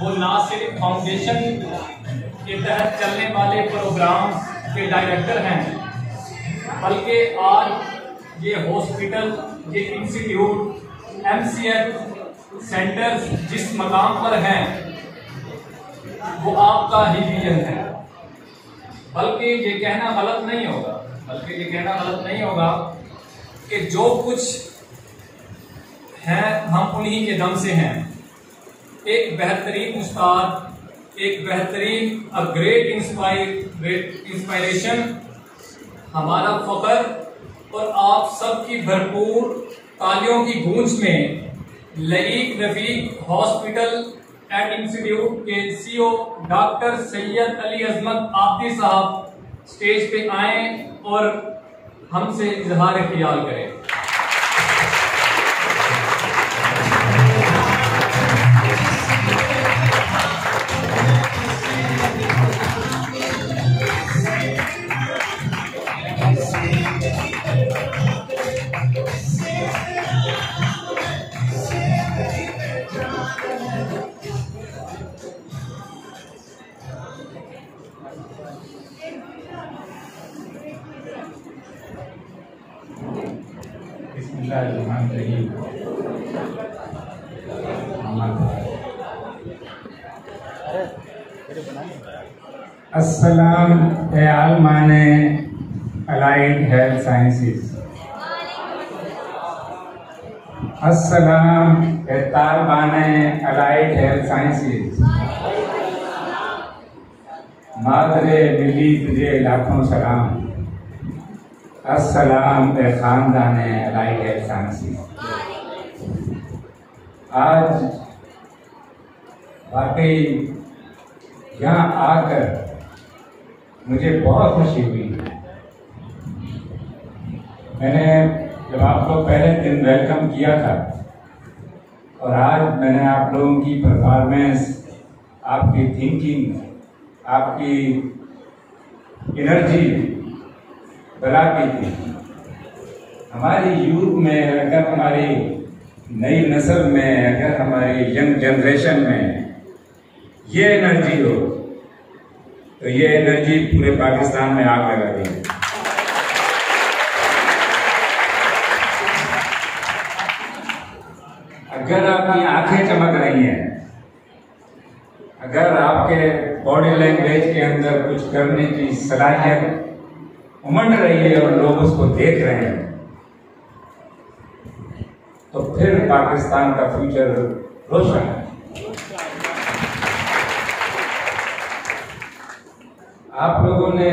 वो ना सिर्फ फाउंडेशन के तहत चलने वाले प्रोग्राम के डायरेक्टर हैं, बल्कि आज ये हॉस्पिटल, ये इंस्टीट्यूट, MCH सेंटर्स जिस मकाम पर हैं वो आपका ही विजन है। बल्कि ये कहना गलत नहीं होगा कि जो कुछ है हम उन्हीं के दम से हैं। एक बेहतरीन उस्ताद, एक बेहतरीन ग्रेट इंस्पायरेशन हमारा फख्र और आप सबकी भरपूर तालियों की गूंज में Laeeq Rafiq hospital and institute के CEO डॉक्टर सैयद अली अजमत आब्दी साहब स्टेज पे आए और हमसे इजहार ख्याल करें। अस्सलाम आलमाने अलाइड हेल्थ साइंसेस। अस्सलाम तालबाने अलाइड हेल्थ साइंसेस। मादरे मिली तुझे लाखों सलाम। अस्सलाम खानदाने अलाइड हेल्थ साइंसेस। आज वाकई यहाँ आकर मुझे बहुत खुशी हुई। मैंने जब आपको पहले दिन वेलकम किया था और आज मैंने आप लोगों की परफॉर्मेंस, आपकी थिंकिंग, आपकी एनर्जी बड़ा की थी। हमारी यूथ में, अगर हमारी नई नस्ल में, अगर हमारी यंग जनरेशन में ये एनर्जी हो तो ये एनर्जी पूरे पाकिस्तान में आग लगा देगी। अगर आपकी आंखें चमक रही हैं, अगर आपके बॉडी लैंग्वेज के अंदर कुछ करने की सलाहियत उमड़ रही है और लोग उसको देख रहे हैं, तो फिर पाकिस्तान का फ्यूचर रोशन है। आप लोगों ने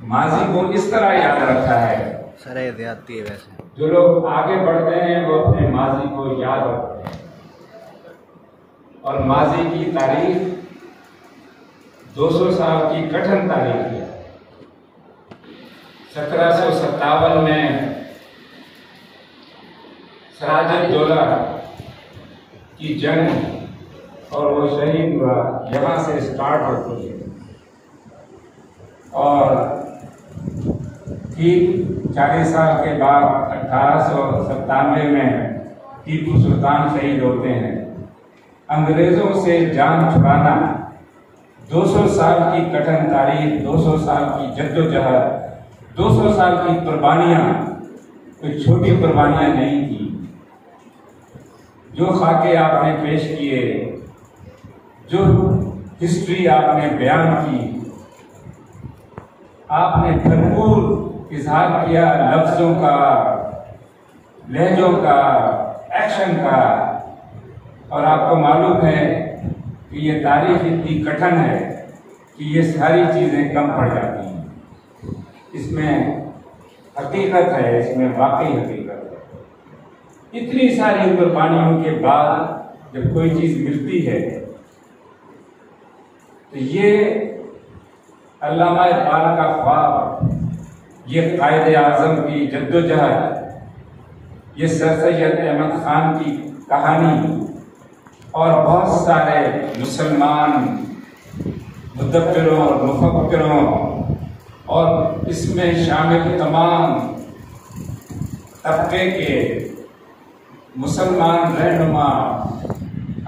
माजी को इस तरह याद रखा है, ज्यादती है वैसे जो लोग आगे बढ़ते हैं वो अपने माजी को याद रखते हैं। और माजी की तारीख 200 साल की कठिन तारीख है। 1757 में सिराजुद्दौला की जंग और वो शहीद हुआ, यहाँ से स्टार्ट होती है। और ठीक 40 साल के बाद 1897 में टीपू सुल्तान शहीद होते हैं। अंग्रेजों से जान छुड़ाना, 200 साल की कठिन तारीख, 200 साल की जद्दोजहद, 200 साल की कुर्बानियाँ कोई छोटी कुर्बानियाँ नहीं थी। जो खाके आपने पेश किए, जो हिस्ट्री आपने बयान की, आपने भरपूर इजहार किया लफ्ज़ों का, लहजों का, एक्शन का। और आपको मालूम है कि ये तारीख इतनी कठिन है कि ये सारी चीज़ें कम पड़ जाती हैं। इसमें हकीकत है, इसमें वाकई हकीकत है। इतनी सारी कुर्बानियों के बाद जब कोई चीज़ मिलती है तो ये अल्लामा इकबाल का ख्वाब, ये कायदे आज़म की जद्दोजहद, ये सर सैयद अहमद खान की कहानी और बहुत सारे मुसलमान मुदब्बिरों, मुफक्किरों और इसमें शामिल तमाम तबके के मुसलमान रहनुमा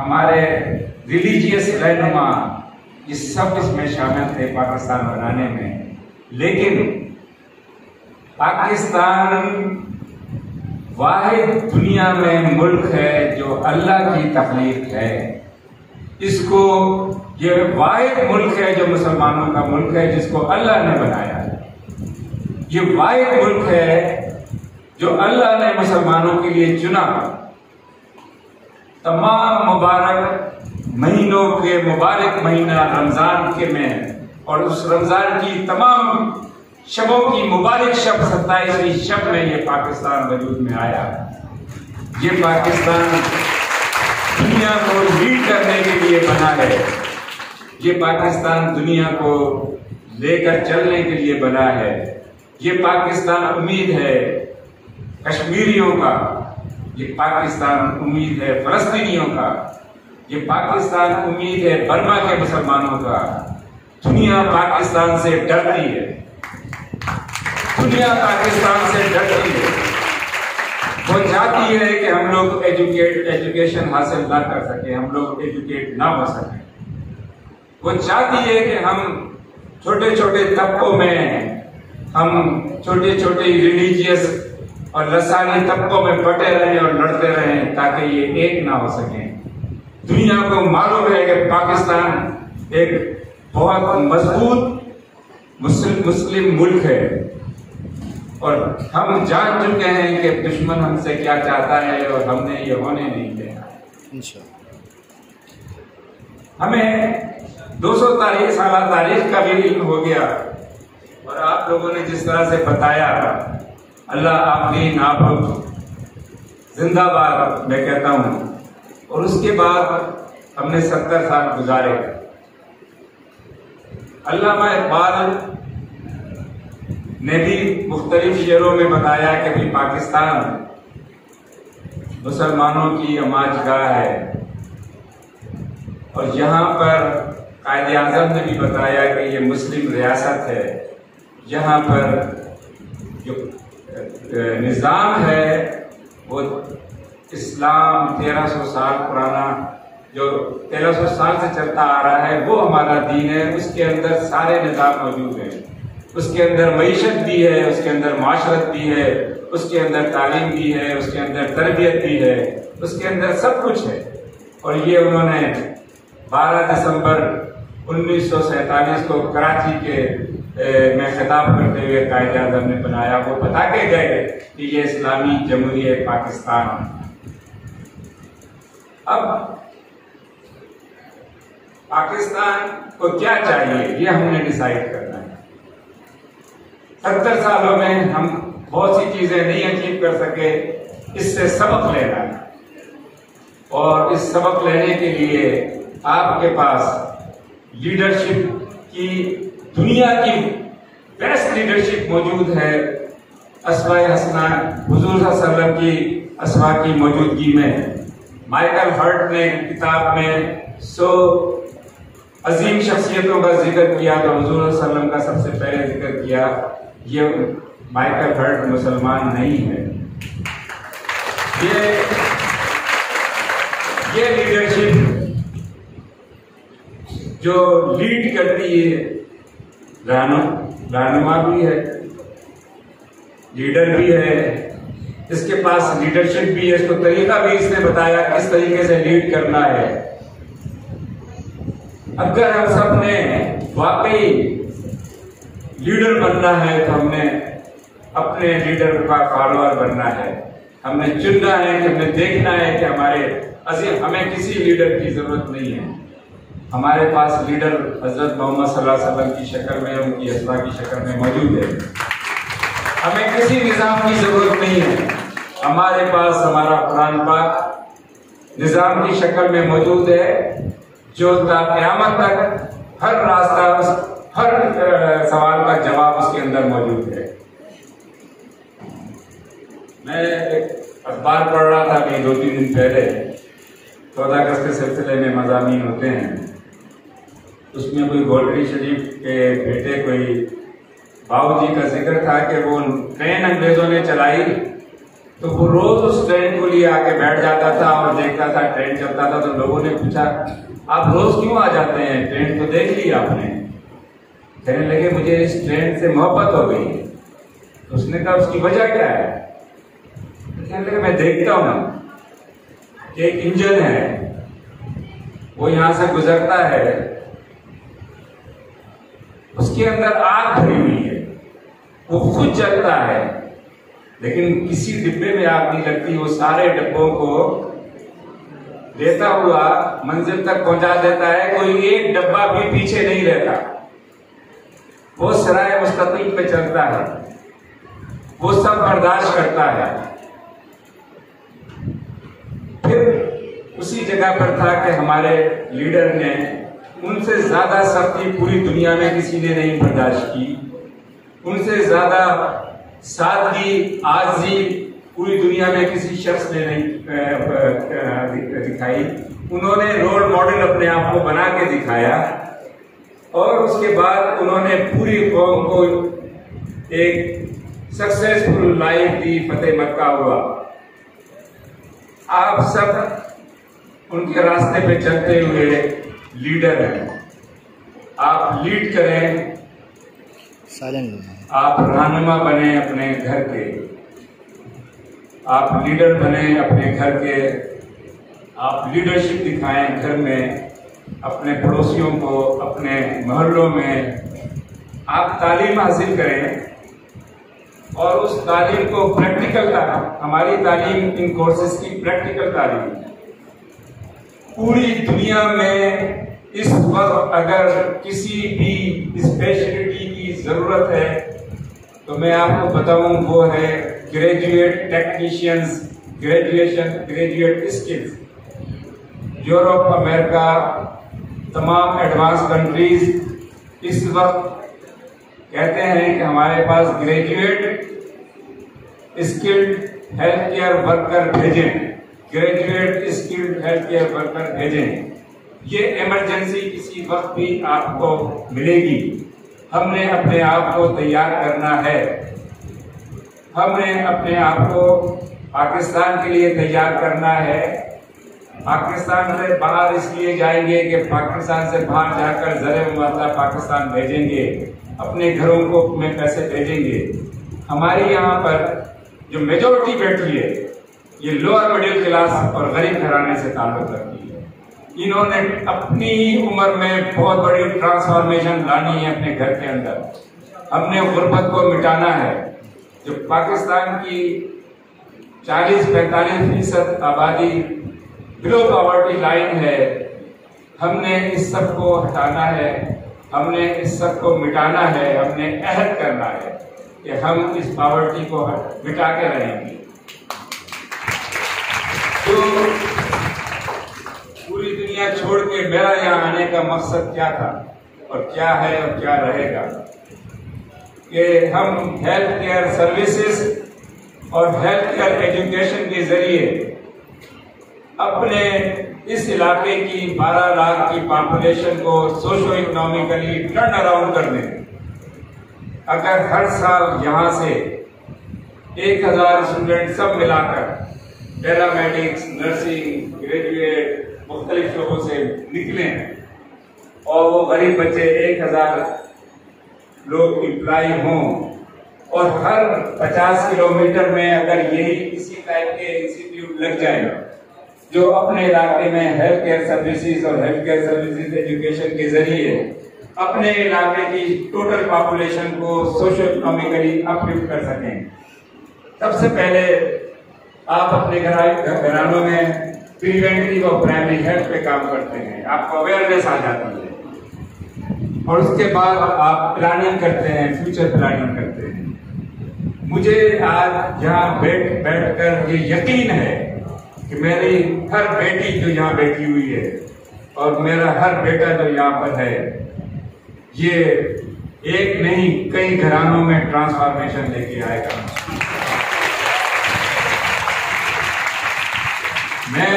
हमारे रिलीजियस रहनुमा, ये सब इसमें शामिल थे पाकिस्तान बनाने में। लेकिन पाकिस्तान वाहिद दुनिया में मुल्क है जो अल्लाह की तख्लीक है। इसको ये वाहिद मुल्क है जो मुसलमानों का मुल्क है, जिसको अल्लाह ने बनाया है। ये वाहिद मुल्क है जो अल्लाह ने मुसलमानों के लिए चुना। तमाम मुबारक महीनों के मुबारक महीना रमजान के में, और उस रमजान की तमाम शबों की मुबारक शब 27वीं शब में ये पाकिस्तान वजूद में आया। ये पाकिस्तान दुनिया को लीड करने के लिए बना है। ये पाकिस्तान दुनिया को लेकर चलने के लिए बना है। ये पाकिस्तान उम्मीद है कश्मीरियों का, ये पाकिस्तान उम्मीद है फलस्तीनियों का, ये पाकिस्तान उम्मीद है बर्मा के मुसलमानों का। दुनिया पाकिस्तान से डरती है, दुनिया पाकिस्तान से डरती है। वो चाहती है कि हम लोग एजुकेशन हासिल ना कर सके, हम लोग एजुकेट ना हो सके। वो चाहती है कि हम छोटे छोटे तबकों में, हम छोटे छोटे रिलीजियस और लसानी तबकों में बटे रहें और लड़ते रहें, ताकि ये एक ना हो सके। दुनिया को मालूम है कि पाकिस्तान एक बहुत मजबूत मुस्लिम मुल्क है, और हम जान चुके हैं कि दुश्मन हमसे क्या चाहता है, और हमने ये होने नहीं देना। हमें 200 साल तारीख का भी इल्म हो गया, और आप लोगों ने जिस तरह से बताया, अल्लाह आपकी नापुर जिंदाबाद मैं कहता हूँ। और उसके बाद हमने 70 साल गुजारे। अल्लामा इकबाल ने भी मुख्तलिफ शेरों में बताया कि भी पाकिस्तान मुसलमानों की अमाजगाह है, और यहाँ पर कायदे आज़म ने भी बताया कि ये मुस्लिम रियासत है। यहाँ पर जो निज़ाम है वो इस्लाम 1300 साल पुराना, जो 1300 साल से चलता आ रहा है, वो हमारा दीन है। उसके अंदर सारे निज़ाम मौजूद हैं। उसके अंदर मईशत भी है, उसके अंदर माशरत भी है, उसके अंदर तालीम भी है, उसके अंदर तरबियत भी है, उसके अंदर सब कुछ है। और ये उन्होंने 12 दिसंबर 1947 को कराची के में खिताब करते हुए कायदे आज़म ने बनाया। वो बता के गए कि ये इस्लामी जमहूरियत पाकिस्तान। अब पाकिस्तान को क्या चाहिए, ये हमने डिसाइड करना है। 70 सालों में हम बहुत सी चीजें नहीं अचीव कर सके, इससे सबक लेना है। और इस सबक लेने के लिए आपके पास लीडरशिप की, दुनिया की बेस्ट लीडरशिप मौजूद है। अस्वा हसना हुजूर सल्लल्लाहु अलैहि वसल्लम की अस्वा की मौजूदगी में माइकल हर्ट ने किताब में 100 अजीम शख्सियतों का जिक्र किया, तो हुजूर सल्लल्लाहु अलैहि वसल्लम का सबसे पहले जिक्र किया। ये माइकल हर्ट मुसलमान नहीं है। ये लीडरशिप जो लीड करती है, रहनुमा भी है, लीडर भी है, इसके पास लीडरशिप भी है, इसको तरीका भी इसने बताया किस तरीके से लीड करना है। अगर हम सब ने वाकई लीडर बनना है, तो हमने अपने लीडर का फॉलोअर बनना है। हमने चुनना है कि हमें देखना है कि हमें किसी लीडर की जरूरत नहीं है। हमारे पास लीडर हजरत मोहम्मद सल्लल्लाहु अलैहि वसल्लम की शक्ल में, उनकी अस्वा की शक्ल में मौजूद है। हमें किसी निज़ाम की जरूरत नहीं है। हमारे पास हमारा कुरान पाक निज़ाम की शक्ल में मौजूद है, जो क़यामत तक हर रास्ता, हर सवाल का जवाब उसके अंदर मौजूद है। मैं एक अखबार पढ़ रहा था अभी 2-3 दिन पहले, 14 अगस्त के सिलसिले में मज़ामीन होते हैं। उसमें कोई गोल्डी शरीफ के बेटे कोई बाबूजी का जिक्र था कि वो ट्रेन अंग्रेजों ने चलाई तो वो रोज उस ट्रेन को लिए आके बैठ जाता था और देखता था ट्रेन चलता था। तो लोगों ने पूछा, आप रोज क्यों आ जाते हैं, ट्रेन तो देख ली आपने? कहने लगे, मुझे इस ट्रेन से मोहब्बत हो गई। तो उसने कहा, उसकी वजह क्या है? कहने लगे, मैं देखता हूं कि एक इंजन है, वो यहां से गुजरता है, उसके अंदर आग भरी हुई है, वो खुद जलता है, लेकिन किसी डिब्बे में आग नहीं लगती। वो सारे डिब्बों को लेता हुआ मंजिल तक पहुंचा देता है, कोई एक डब्बा भी पीछे नहीं रहता। वो सराय मुस्तकीम पे चलता है, वो सब बर्दाश्त करता है। फिर उसी जगह पर था कि हमारे लीडर ने, उनसे ज्यादा सख्ती पूरी दुनिया में किसी ने नहीं बर्दाश्त की, उनसे ज्यादा सादगी आजी पूरी दुनिया में किसी शख्स ने नहीं दिखाई। उन्होंने रोल मॉडल अपने आप को बना के दिखाया और उसके बाद उन्होंने पूरी कौम को एक सक्सेसफुल लाइफ दी, फतेह मक्का हुआ। आप सब उनके रास्ते पे चलते हुए लीडर हैं, आप लीड करें, आप रहनुमा बने अपने घर के, आप लीडर बने अपने घर के, आप लीडरशिप दिखाएं घर में, अपने पड़ोसियों को, अपने मोहल्लों में। आप तालीम हासिल करें और उस तालीम को प्रैक्टिकल हमारी तालीम इन कोर्सेज की प्रैक्टिकल तालीम है। पूरी दुनिया में इस वक्त अगर किसी भी स्पेशलिटी की जरूरत है तो मैं आपको बताऊं, वो है graduate technicians, graduate skills. Europe, America, तमाम एडवांस कंट्रीज इस वक्त कहते हैं कि हमारे पास graduate skilled health care worker भेजें, graduate skilled health care worker भेजें। ये इमरजेंसी किसी वक्त भी आपको मिलेगी। हमने अपने आप को तैयार करना है, हमने अपने आप को पाकिस्तान के लिए तैयार करना है। पाकिस्तान से बाहर इसलिए जाएंगे कि पाकिस्तान से बाहर जाकर ज़रे मुआवजा पाकिस्तान भेजेंगे, अपने घरों को में पैसे भेजेंगे। हमारी यहाँ पर जो मेजोरिटी बैठी है ये लोअर मिडिल क्लास और गरीब घराने से ताल्लुक रखती है। इन्होंने अपनी ही उम्र में बहुत बड़ी ट्रांसफॉर्मेशन लानी है अपने घर के अंदर। हमने गुर्बत को मिटाना है। जो पाकिस्तान की 40-45% आबादी बिलो पॉवर्टी लाइन है, हमने इस सब को हटाना है, हमने इस सब को मिटाना है। हमने अहद करना है कि हम इस पॉवर्टी को मिटा के रहेंगे। तो पूरी दुनिया छोड़ के मेरा यहाँ आने का मकसद क्या था और क्या है और क्या रहेगा कि हम हेल्थ केयर सर्विसेज और हेल्थ केयर एजुकेशन के जरिए अपने इस इलाके की 12 लाख की पॉपुलेशन को सोशो इकोनॉमिकली टर्न अराउंड कर दें। अगर हर साल यहाँ से 1000 स्टूडेंट सब मिलाकर पैरामेडिक्स, नर्सिंग, ग्रेजुएट मुख्तलिफ शोबों से निकले और वो गरीब बच्चे 1000 लोग इम्प्लाई हों और हर 50 किलोमीटर में अगर यही इसी टाइप के इंस्टीट्यूट लग जाए जो अपने इलाके में हेल्थ केयर सर्विसेज और हेल्थ केयर सर्विसेज एजुकेशन के जरिए अपने इलाके की टोटल पॉपुलेशन को सोशो इकोनॉमिकली अपलिफ्ट कर सकें। सबसे पहले आप अपने घरानों में प्रिवेंटिव और प्राइमरी हेल्थ पे काम करते हैं, आपको अवेयरनेस आ जाती है और उसके बाद आप प्लानिंग करते हैं, फ्यूचर प्लानिंग करते हैं। मुझे आज यहाँ बैठ कर ये यकीन है कि मेरी हर बेटी जो यहाँ बैठी हुई है और मेरा हर बेटा जो यहाँ पर है, ये एक नहीं कई घरानों में ट्रांसफॉर्मेशन लेके आएगा। मैं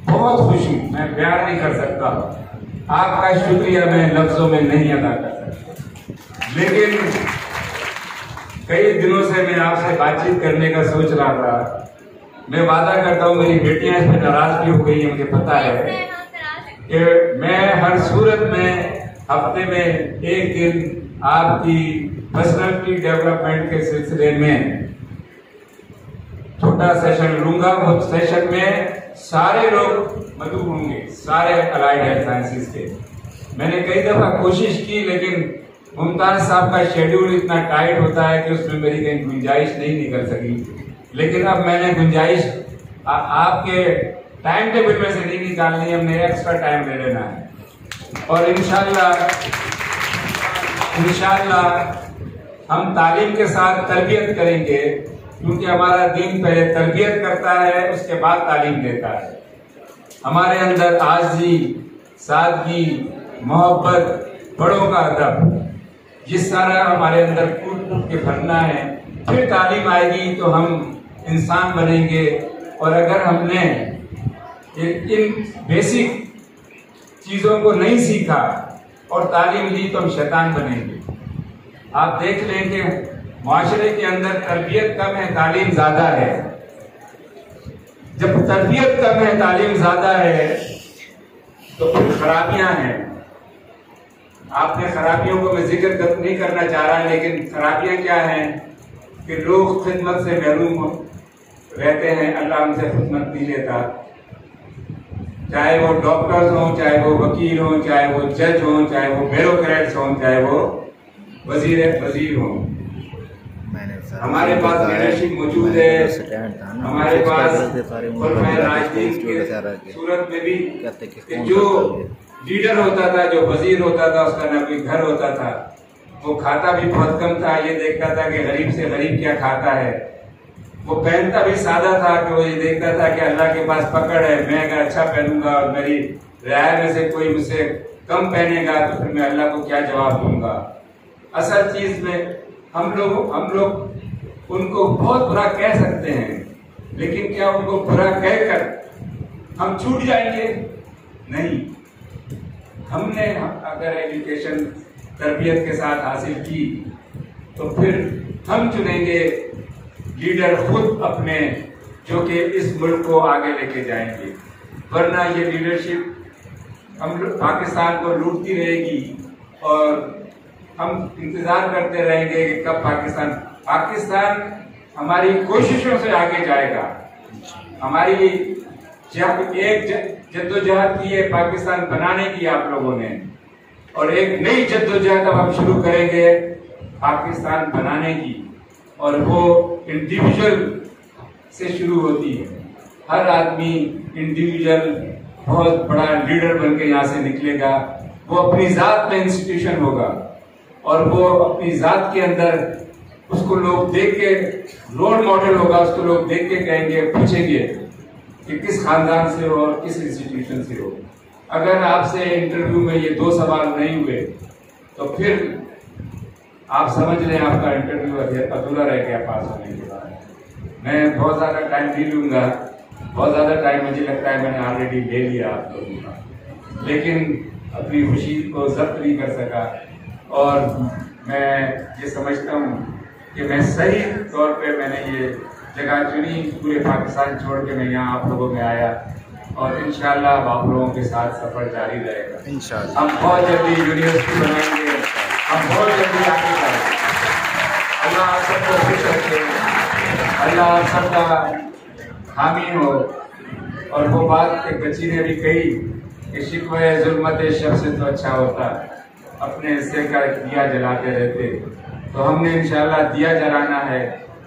बहुत खुश हूं, मैं बयान नहीं कर सकता, आपका शुक्रिया मैं लफ्जों में नहीं अदा कर सकता, लेकिन कई दिनों से मैं आपसे बातचीत करने का सोच रहा था। मैं वादा करता हूँ, मेरी बेटियां इसमें नाराज भी हो गई है, मुझे पता है कि मैं हर सूरत में हफ्ते में एक दिन आपकी पर्सनालिटी डेवलपमेंट के सिलसिले में छोटा सेशन लूंगा। वो सेशन में सारे लोग मौजूद होंगे, सारे अलाइड हेल्थ साइंसेज के। मैंने कई दफा कोशिश की, लेकिन मुमताज साहब का शेड्यूल इतना टाइट होता है कि उसमें मेरी कहीं गुंजाइश नहीं निकल सकी। लेकिन अब मैंने गुंजाइश आपके टाइम टेबल में से नहीं निकालनी, हमने एक्स्ट्रा टाइम ले लेना है। और इंशाल्लाह हम तालीम के साथ तरबियत करेंगे, क्योंकि हमारा दीन पहले तरबियत करता है, उसके बाद तालीम देता है। हमारे अंदर आज़ी, सादगी, मोहब्बत, बड़ों का अदब, ये सारा हमारे अंदर कूट के भरना है। फिर तालीम आएगी तो हम इंसान बनेंगे। और अगर हमने इन बेसिक चीजों को नहीं सीखा और तालीम ली तो हम शैतान बनेंगे। आप देख लें कि माशरे के अंदर तरबियत कम है, तालीम ज्यादा है। जब तरबियत कम है, तालीम ज्यादा है, तो फिर खराबियां हैं। आपने खराबियों को मैं जिक्र नहीं करना चाह रहा, लेकिन खराबियां क्या हैं कि लोग खिदमत से महरूम रहते हैं, अल्लाह उनसे खिदमत नहीं लेता। चाहे वो डॉक्टर्स हों, चाहे वो वकील हों, चाहे वो जज हों, चाहे वो ब्यूरोक्रेट्स हों, चाहे वो वजीर हों। हमारे पास लीडरशिप मौजूद है, हमारे पास सूरत में भी जो लीडर होता था, जो वजीर होता था, उसका ना कोई घर होता था, वो खाता भी बहुत कम था, ये देखता था कि गरीब से गरीब क्या खाता है। वो पहनता भी सादा था कि वो ये देखता था कि अल्लाह के पास पकड़ है, मैं अगर अच्छा पहनूंगा और मेरी रियाया में से कोई मुझसे कम पहनेगा तो फिर मैं अल्लाह को क्या जवाब दूंगा। असल चीज में हम लोग उनको बहुत बुरा कह सकते हैं, लेकिन क्या उनको बुरा कहकर हम छूट जाएंगे? नहीं। हमने अगर एजुकेशन तरबियत के साथ हासिल की तो फिर हम चुनेंगे लीडर खुद अपने, जो कि इस मुल्क को आगे लेके जाएंगे। वरना ये लीडरशिप हम पाकिस्तान को लूटती रहेगी और हम इंतजार करते रहेंगे कि कब पाकिस्तान हमारी कोशिशों से आगे जाएगा। हमारी एक जद्दोजहद की है पाकिस्तान बनाने की आप लोगों ने, और एक नई जद्दोजहद अब हम शुरू करेंगे पाकिस्तान बनाने की, और वो इंडिविजुअल से शुरू होती है। हर आदमी इंडिविजुअल बहुत बड़ा लीडर बन के यहाँ से निकलेगा। वो अपनी जात में इंस्टीट्यूशन होगा और वो अपनी जात के अंदर उसको लोग देख के रोल मॉडल होगा। उसको लोग देख के कहेंगे, पूछेंगे कि किस खानदान से हो और किस इंस्टीट्यूशन से हो। अगर आपसे इंटरव्यू में ये 2 सवाल नहीं हुए तो फिर आप समझ लें आपका इंटरव्यू अधूरा रह गया पास होने के बाद। मैं बहुत ज्यादा टाइम नहीं लूंगा, बहुत ज्यादा टाइम मुझे लगता है मैंने ऑलरेडी ले लिया आप लोगों का, लेकिन अपनी खुशी को जब्त नहीं कर सका। और मैं ये समझता हूँ कि मैं सही तौर पे मैंने ये जगह चुनी, पूरे पाकिस्तान छोड़ के मैं यहाँ आप लोगों में आया, और इंशाल्लाह आप लोगों के साथ सफर जारी रहेगा। इंशाल्लाह हम बहुत जल्दी यूनिवर्सिटी बनाएंगे, हम बहुत जल्दी आगे बढ़ेंगे। अल्लाह आप सबको खुश रखे, अल्लाह आप सबका हामी हो। और वो बात एक बच्ची ने भी कही कि शिकवा जुल्मत शब से तो अच्छा होता अपने हिस्से का दिया जलाते रहते। तो हमने इंशाल्लाह दिया जलाना है,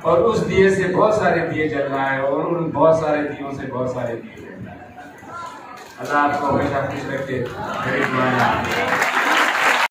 और उस दिए से बहुत सारे दिए जलना है, और उन बहुत सारे दियों से बहुत सारे दिए जलना है। अल्लाह आपको हमेशा खुश रखे।